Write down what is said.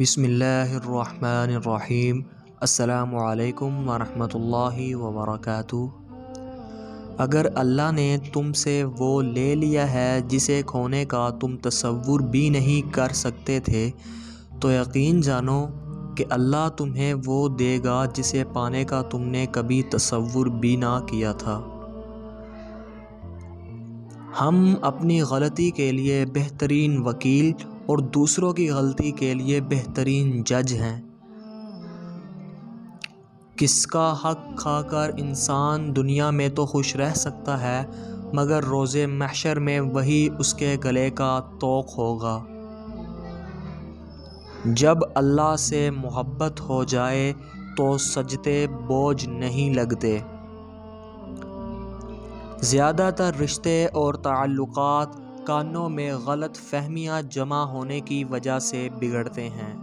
بسم اللہ الرحمن الرحیم۔ السلام علیکم ورحمۃ اللہ وبرکاتہ۔ اگر اللہ نے تم سے وہ لے لیا ہے جسے کھونے کا تم تصور بھی نہیں کر سکتے تھے، تو یقین جانو کہ اللہ تمہیں وہ دے گا جسے پانے کا تم نے کبھی تصور بھی نہ کیا تھا۔ ہم اپنی غلطی کے لیے بہترین وکیل اور دوسروں کی غلطی کے لیے بہترین جج ہیں۔ کس کا حق کھا کر انسان دنیا میں تو خوش رہ سکتا ہے، مگر روز محشر میں وہی اس کے گلے کا طوق ہوگا۔ جب اللہ سے محبت ہو جائے تو سجدے بوجھ نہیں لگتے۔ زیادہ تر رشتے اور تعلقات کانوں میں غلط فہمیاں جمع ہونے کی وجہ سے بگڑتے ہیں۔